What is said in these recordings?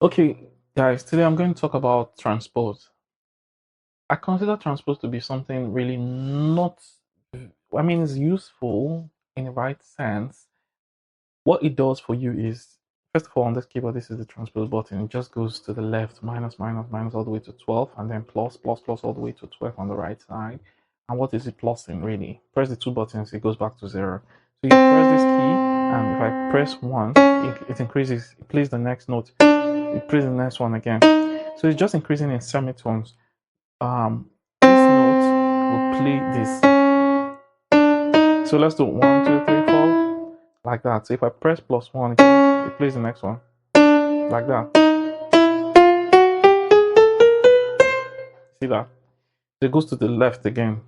Okay, guys, today I'm going to talk about transpose. I consider transpose to be something really not, I mean, it's useful in the right sense. What it does for you is, first of all, on this keyboard, this is the transpose button. It just goes to the left, minus, minus, minus, all the way to 12, and then plus, plus, plus, all the way to 12 on the right side. And what is it plusing, really? Press the two buttons, it goes back to 0. So you press this key, and if I press 1, it increases, it plays the next note. It plays the next one again. So it's just increasing in semitones. This note will play this. So let's do 1, 2, 3, 4, like that. So if I press plus 1, it plays the next one, like that. See that? So it goes to the left again.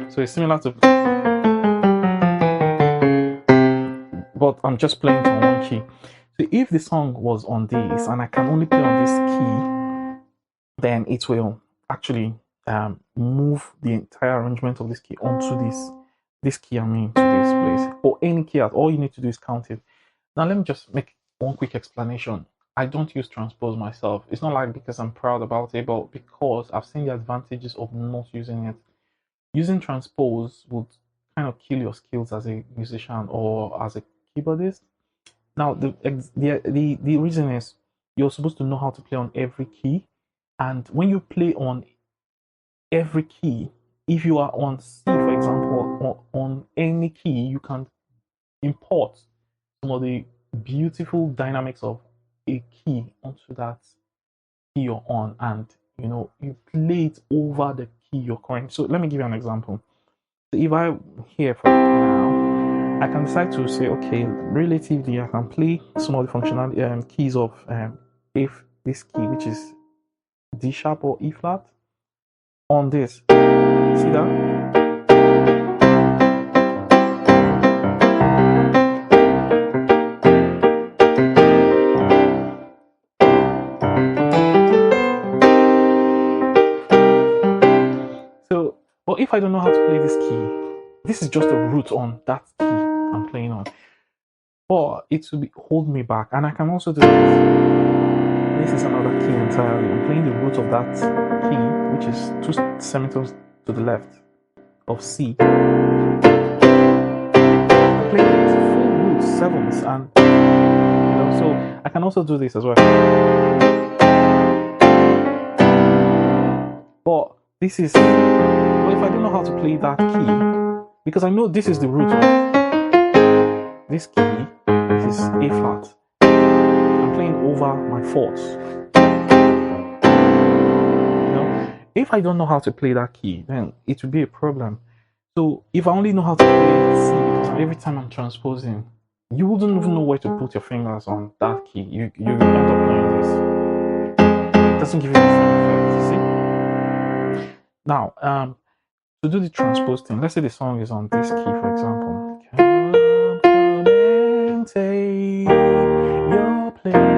So it's similar to, but I'm just playing on one key. So if the song was on this and I can only play on this key, then it will actually move the entire arrangement of this key onto this key, I mean, to this place, or any key. All you need to do is count it. Now let me just make one quick explanation. I don't use transpose myself. It's not like because I'm proud about it, but because I've seen the advantages of not using it. Using transpose would kind of kill your skills as a musician or as a keyboardist. Now the reason is you're supposed to know how to play on every key, and when you play on every key, if you are on C, for example, on any key, you can import some of the beautiful dynamics of a key onto that key you're on, and you play it over the key you're currently. So let me give you an example. So if I'm here for now, I can decide to say, okay, relatively, I can play some of the functional keys of if this key, which is D sharp or E flat, on this. See that? So, but if I don't know how to play this key, this is just a root on that key I'm playing on. Or it will hold me back. And I can also do this. This is another key entirely. I'm playing the root of that key, which is 2 semitones to the left of C. I'm playing full root sevens, and so I can also do this as well. But this is, well, if I don't know how to play that key, because I know this is the root of this key, this is A flat. I'm playing over my fourths. If I don't know how to play that key, then it will be a problem. So if I only know how to play C, because every time I'm transposing, you wouldn't even know where to put your fingers on that key. You end up playing this. It doesn't give you the same effect, you see? Now, to do the transpose thing, let's say the song is on this key, for example. Come and take your place.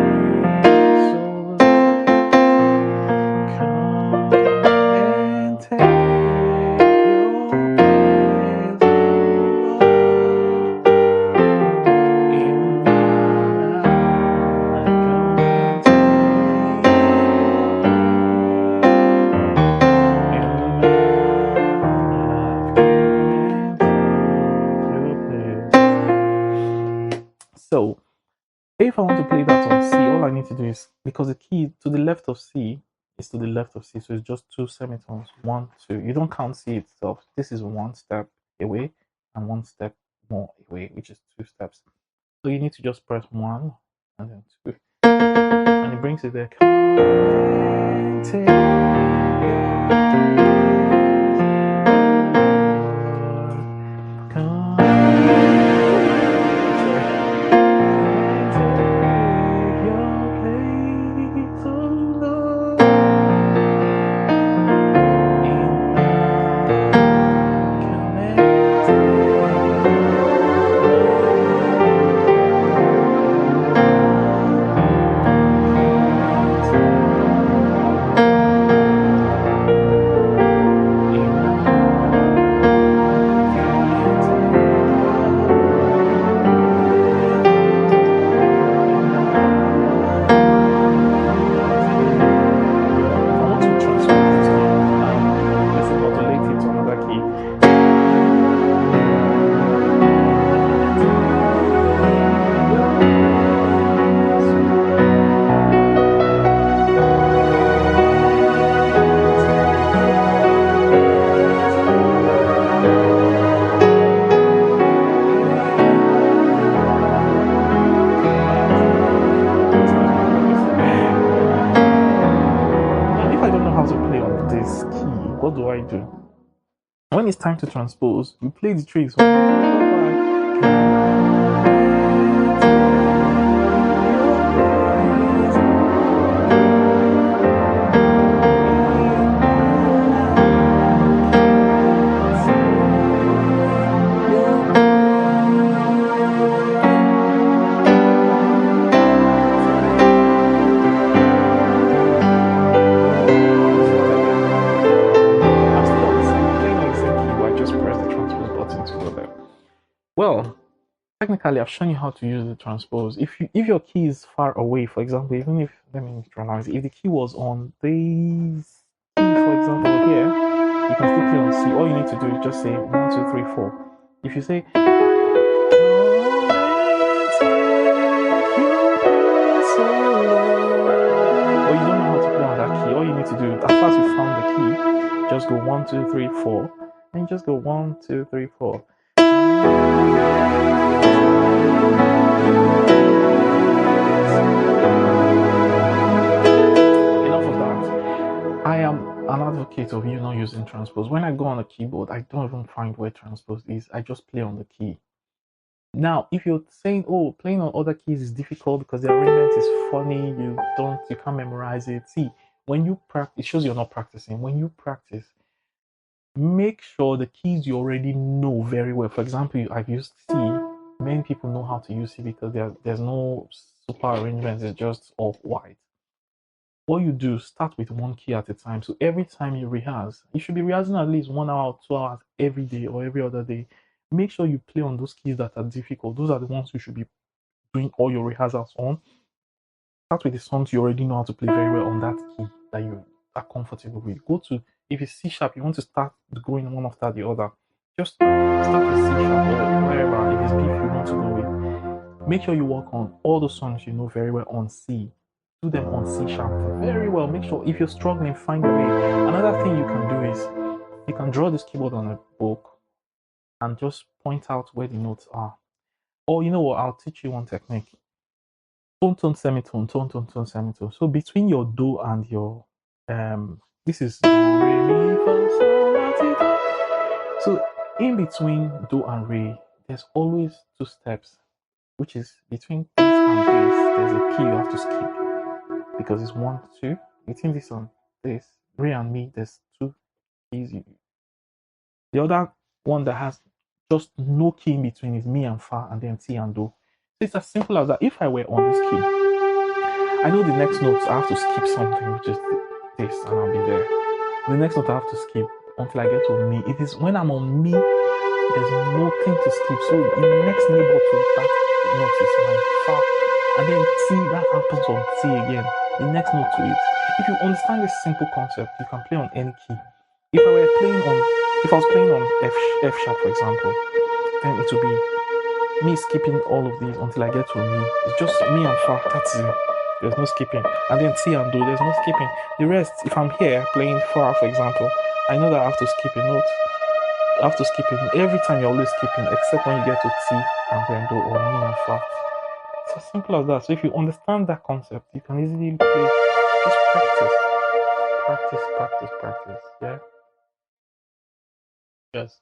So if I want to play that on C, all I need to do is, because the key to the left of C is to the left of C, so it's just 2 semitones, 1, 2. You don't count C itself. This is 1 step away and 1 step more away, which is 2 steps. So you need to just press 1 and then 2, and it brings it there. what do I do? When it's time to transpose, you play the tricks. Well, technically, I've shown you how to use the transpose. If your key is far away, for example, even if let me neutralize, if the key was on this key, for example, here, you can still play on C. All you need to do is just say 1, 2, 3, 4. If you say or you don't know how to play on that key, all you need to do, as far as you found the key, just go 1, 2, 3, 4, and you just go 1, 2, 3, 4. Enough of that. I am an advocate of you not using transpose. When I go on a keyboard, I don't even find where transpose is. I just play on the key. Now, if you're saying, oh, playing on other keys is difficult because the arrangement is funny, you can't memorize it. See, when you practice, it shows you're not practicing. When you practice, make sure the keys you already know very well. For example, I've used C. Many people know how to use C because there's no super arrangements, it's just all white. What you do, start with one key at a time. So every time you rehearse, you should be rehearsing at least 1 hour or 2 hours every day or every other day. Make sure you play on those keys that are difficult. Those are the ones you should be doing all your rehearsals on. Start with the songs you already know how to play very well on that key that you are comfortable with. Go to, if it's C sharp, you want to start going one after the other. Just start with C sharp or wherever. If it's B, you want to go with. Make sure you work on all the songs you know very well on C. Do them on C sharp very well. Make sure if you're struggling, find a way. Another thing you can do is you can draw this keyboard on a book and just point out where the notes are. Or you know what? I'll teach you one technique. Tone, tone, semitone, tone, tone, tone, semitone. So between your do and your this is do, re, mi, fa, sol, la, ti, do. So in between do and re, there's always 2 steps, which is between this and this. There's a key you have to skip because it's 1, 2. Between this and this, re and mi, there's 2 keys. The other one that has just no key in between is mi and fa, and then ti and do. So it's as simple as that. If I were on this key, I know the next notes I have to skip something, which is this, and I'll be there. The next note I have to skip until I get to mi. It is when I'm on mi, there's nothing to skip. So the next neighbor to that note is my fa, and then ti, that happens on ti again. The next note to it. If you understand this simple concept, you can play on any key. If I was playing on F sharp, for example, then it would be me skipping all of these until I get to mi. It's just mi and fa. That's it. There's no skipping. And then ti and do. There's no skipping. The rest, if I'm here playing fa, for example, I know that I have to skip a note. I have to skip it. Every time you're always skipping, except when you get to ti and then do or mi and fa. It's as simple as that. So if you understand that concept, you can easily play. Just practice. Practice, practice, practice. Yeah. Yes.